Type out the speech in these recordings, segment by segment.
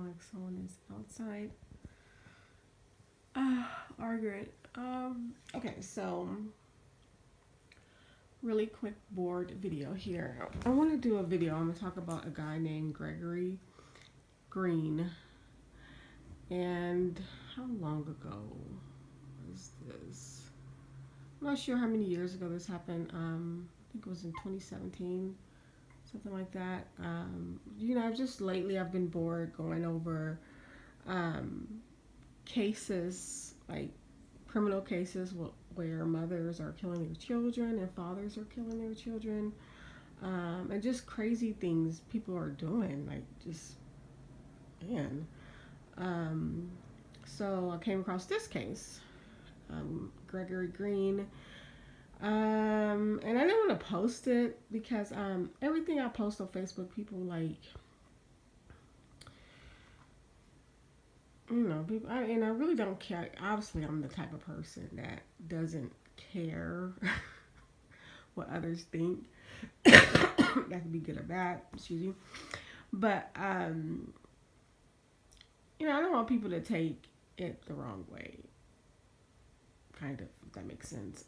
like someone is outside arguing. Okay, so really quick board video here. I want to do a video. I'm going to talk about a guy named Gregory Green. And how long ago was this? I'm not sure how many years ago this happened. I think it was in 2017, something like that. I've just lately I've been bored going over um, cases, like criminal cases where mothers are killing their children and fathers are killing their children, and just crazy things people are doing. Like, just, man. Um, so I came across this case, Gregory Green. And I didn't want to post it because everything I post on Facebook, people like, people, and I really don't care. Obviously, I'm the type of person that doesn't care what others think. That could be good or bad, excuse me. But, I don't want people to take it the wrong way, kind of, if that makes sense.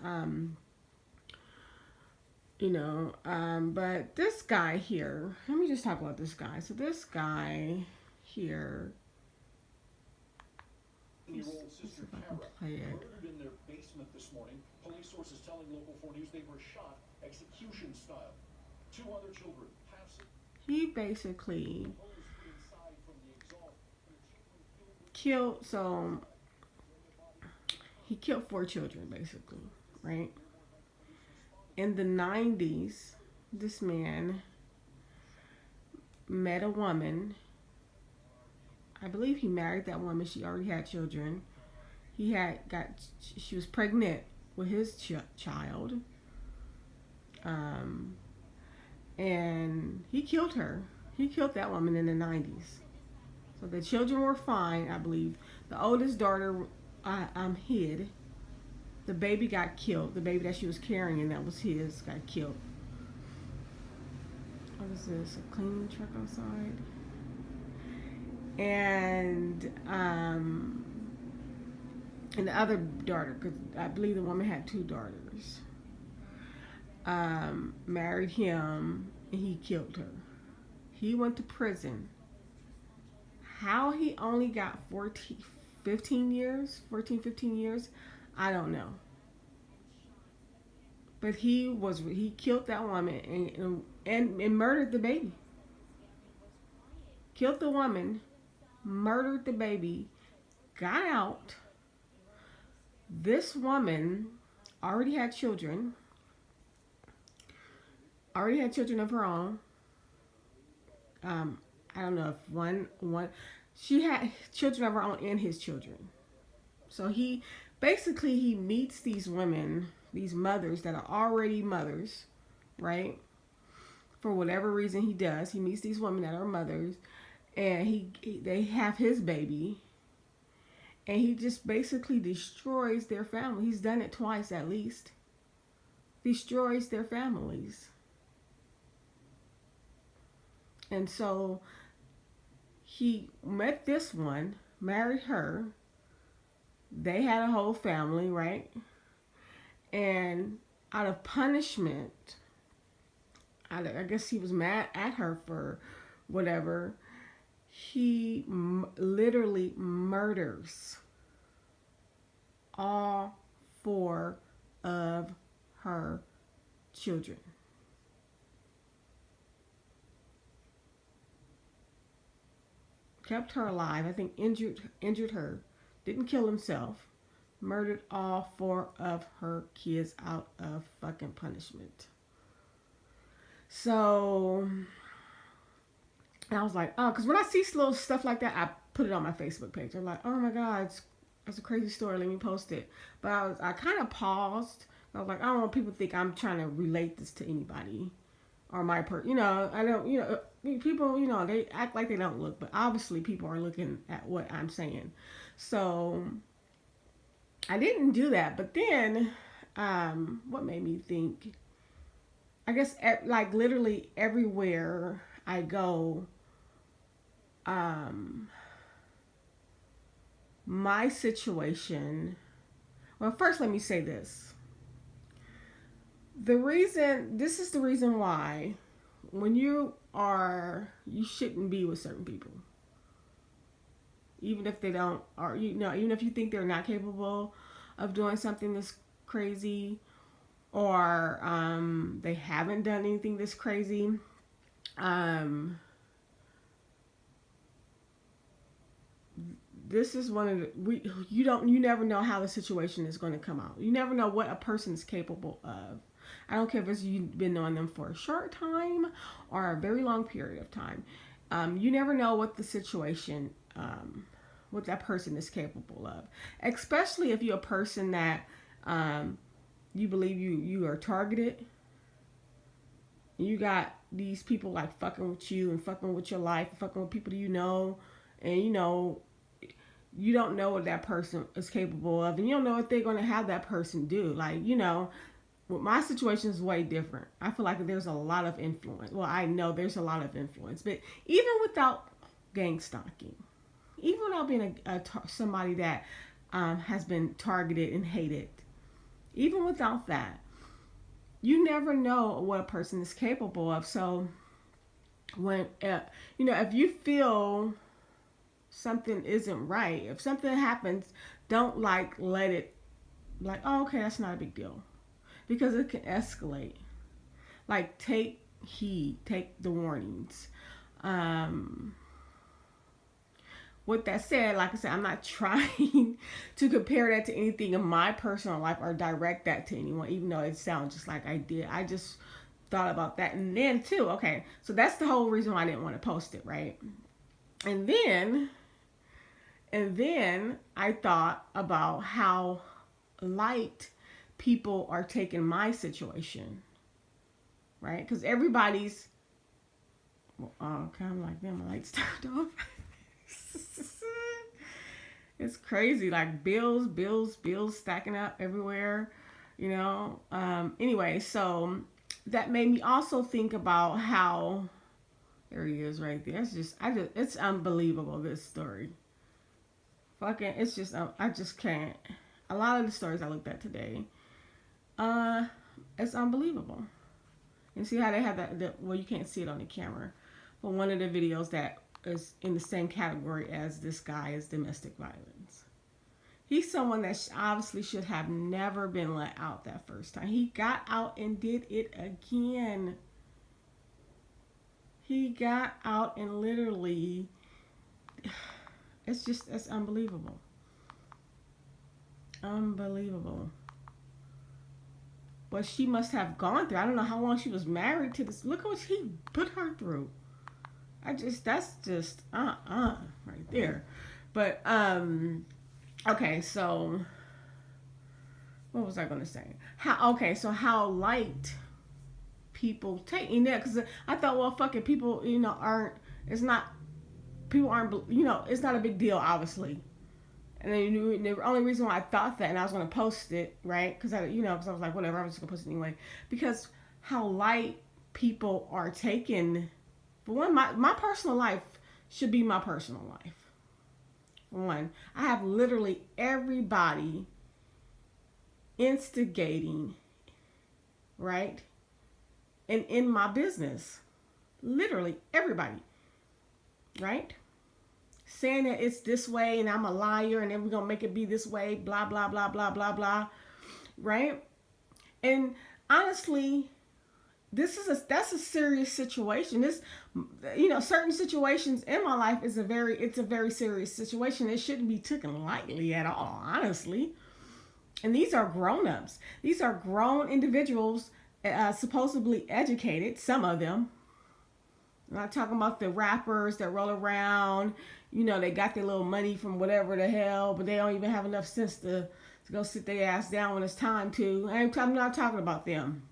But this guy here, let me just talk about this guy. So this guy here, let's see if I can play it. Murdered in their basement this morning. Police sources telling Local 4 News they were shot execution style. Two other children have. He basically killed, so he killed 4 children, basically, right? In the 90s, this man met a woman. I believe he married that woman. She already had children. She was pregnant with his child. And he killed her. He killed that woman in the 90s. So the children were fine, I believe. The oldest daughter hid. The baby got killed. The baby that she was carrying, that was his, got killed. What is this? A cleaning truck outside? And the other daughter, because I believe the woman had 2 daughters, married him, and he killed her. He went to prison. How he only got 15 years, I don't know. But he killed that woman and murdered the baby. Killed the woman, murdered the baby, got out. This woman already had children. Of her own. I don't know if one she had children of her own and his children. So he meets these women, these mothers that are already mothers, right? For whatever reason he does, he meets these women that are mothers, and they have his baby, and he just basically destroys their family. He's done it twice at least. Destroys their families. And so he met this one, married her. They had a whole family, right? And out of punishment, I guess he was mad at her for whatever, he literally murders all 4 of her children. Kept her alive. I think injured her. Didn't kill himself. Murdered all 4 of her kids out of fucking punishment. So I was like, oh, because when I see little stuff like that, I put it on my Facebook page. I'm like, oh my God, it's a crazy story. Let me post it. But I kind of paused. I was like, I don't want people to think I'm trying to relate this to anybody or my I don't, people, they act like they don't look, but obviously people are looking at what I'm saying. So I didn't do that. But then, what made me think, I guess, like literally everywhere I go, my situation, well, first let me say this. This is the reason why when you shouldn't be with certain people. Even if they don't, or even if you think they're not capable of doing something that's crazy, or they haven't done anything that's crazy. This is one of the you never know how the situation is going to come out. You never know what a person is capable of. I don't care if you've been knowing them for a short time or a very long period of time. You never know what the situation, what that person is capable of. Especially if you're a person that you believe you are targeted. You got these people like fucking with you and fucking with your life, and fucking with people you know, and you don't know what that person is capable of, and you don't know what they're going to have that person do. Like, well, my situation is way different. I feel like there's a lot of influence. Well, I know there's a lot of influence, but even without gang stalking, even without being somebody that has been targeted and hated, even without that, you never know what a person is capable of. So when, if you feel something isn't right, if something happens, don't let it, oh, okay, that's not a big deal. Because it can escalate. Like, take heed, take the warnings. With that said, like I said, I'm not trying to compare that to anything in my personal life or direct that to anyone, even though it sounds just like I did. I just thought about that. And then, too, okay, so that's the whole reason why I didn't want to post it, right? And then I thought about how light people are taking my situation, right? Because everybody's, kind of like, man, my lights turned off. It's crazy, like bills stacking up everywhere, Anyway, so that made me also think about how, there he is right there. It's unbelievable, this story. Fucking, it's just, I just can't. A lot of the stories I looked at today, it's unbelievable. And see how they have that, well, you can't see it on the camera, but one of the videos that is in the same category as this guy is domestic violence. He's someone that obviously should have never been let out that first time. He got out and did it again. He got out and literally, it's unbelievable. Unbelievable. But she must have gone through, I don't know how long she was married to this. Look what he put her through. That's just right there. But okay, so what was I gonna say? How light people taking that, because I thought, well, fuck it, people it's not it's not a big deal, obviously. And then the only reason why I thought that, and I was gonna post it, right? Because I was like, whatever, I was just gonna post it anyway, because how light people are taking. For one, my personal life should be my personal life. For one, I have literally everybody instigating, right? And in my business, literally everybody, right? Saying that it's this way and I'm a liar and then we're going to make it be this way, blah, blah, blah, blah, blah, blah, right? And honestly, that's a serious situation. This, certain situations in my life it's a very serious situation. It shouldn't be taken lightly at all, honestly. And these are grown-ups. These are grown individuals, supposedly educated, some of them. I'm not talking about the rappers that roll around, they got their little money from whatever the hell, but they don't even have enough sense to go sit their ass down when it's time to. I'm not talking about them.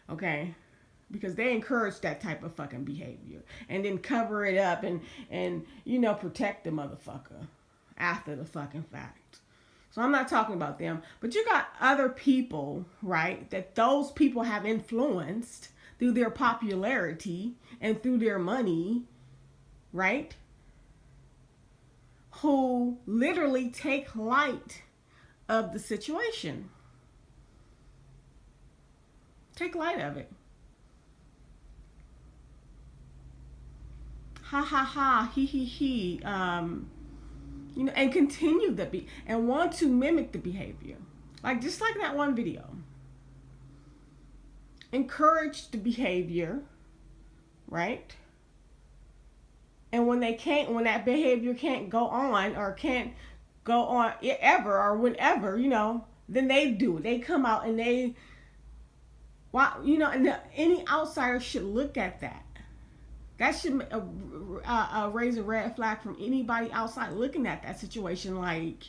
Okay, because they encourage that type of fucking behavior and then cover it up and protect the motherfucker after the fucking fact. So I'm not talking about them, but you got other people, right, that those people have influenced through their popularity and through their money, right, who literally take light of the situation. Take light of it. Ha ha ha, he. And continue and want to mimic the behavior, just like that one video. Encourage the behavior, right? And when that behavior can't go on ever or whenever, then they do. They come out and they, and any outsider should look at that. That should raise a red flag from anybody outside looking at that situation like,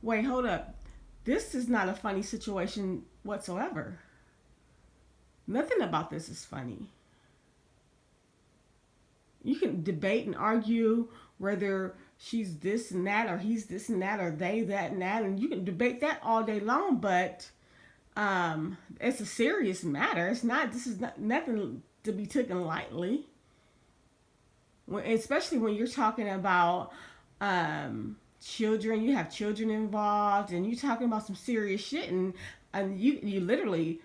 wait, hold up. This is not a funny situation whatsoever. Nothing about this is funny. You can debate and argue whether she's this and that, or he's this and that, or they that and that, and you can debate that all day long, but it's a serious matter. This is nothing to be taken lightly. Especially when you're talking about children, you have children involved, and you're talking about some serious shit, and you literally,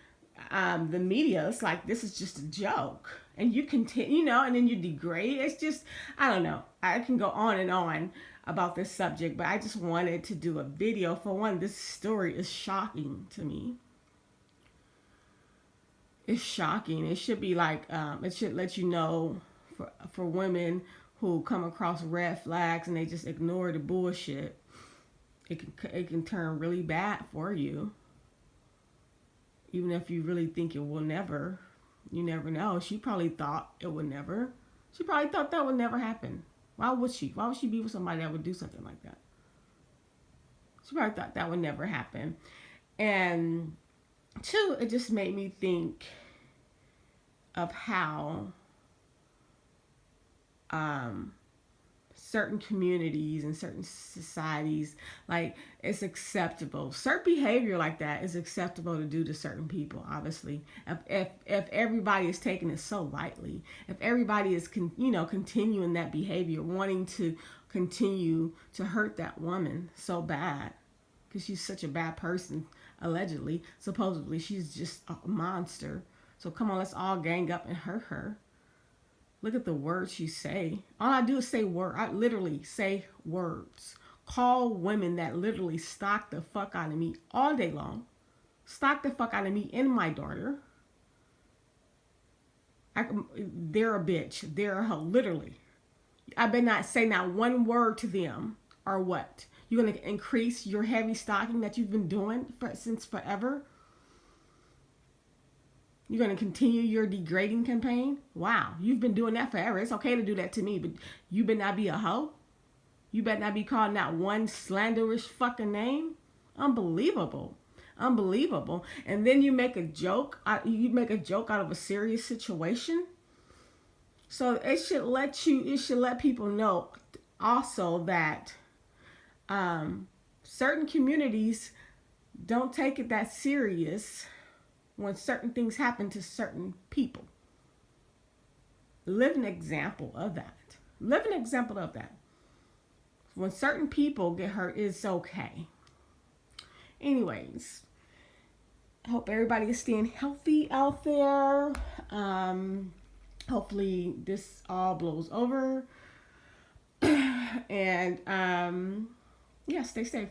the media, it's like this is just a joke, and you continue, and then you degrade. It's just, I don't know. I can go on and on about this subject, but I just wanted to do a video. For one, this story is shocking to me. It's shocking. It should be like, it should let you know. For women who come across red flags and they just ignore the bullshit, it can turn really bad for you. Even if you really think it will never, you never know. She probably thought it would never. She probably thought that would never happen. Why would she? Why would she be with somebody that would do something like that? She probably thought that would never happen. And two, it just made me think of how certain communities and certain societies, like, it's acceptable. Certain behavior like that is acceptable to do to certain people, obviously. If everybody is taking it so lightly, if everybody is continuing that behavior, wanting to continue to hurt that woman so bad, because she's such a bad person, allegedly, supposedly, she's just a monster. So come on, let's all gang up and hurt her. Look at the words you say. All I do is say words. I literally say words. Call women that literally stalk the fuck out of me all day long. Stalk the fuck out of me and my daughter. They're a bitch. They're a hoe. Literally. I better not say not one word to them, or what? You're going to increase your heavy stalking that you've been doing since forever? You're going to continue your degrading campaign? Wow, you've been doing that forever. It's okay to do that to me, but you better not be a hoe. You better not be called not one slanderous fucking name. Unbelievable. Unbelievable. And then you make a joke. You make a joke out of a serious situation. So it should let people know also that certain communities don't take it that serious when certain things happen to certain people. Live an example of that. Live an example of that. When certain people get hurt, it's okay. Anyways, I hope everybody is staying healthy out there. Hopefully this all blows over. And yeah, stay safe.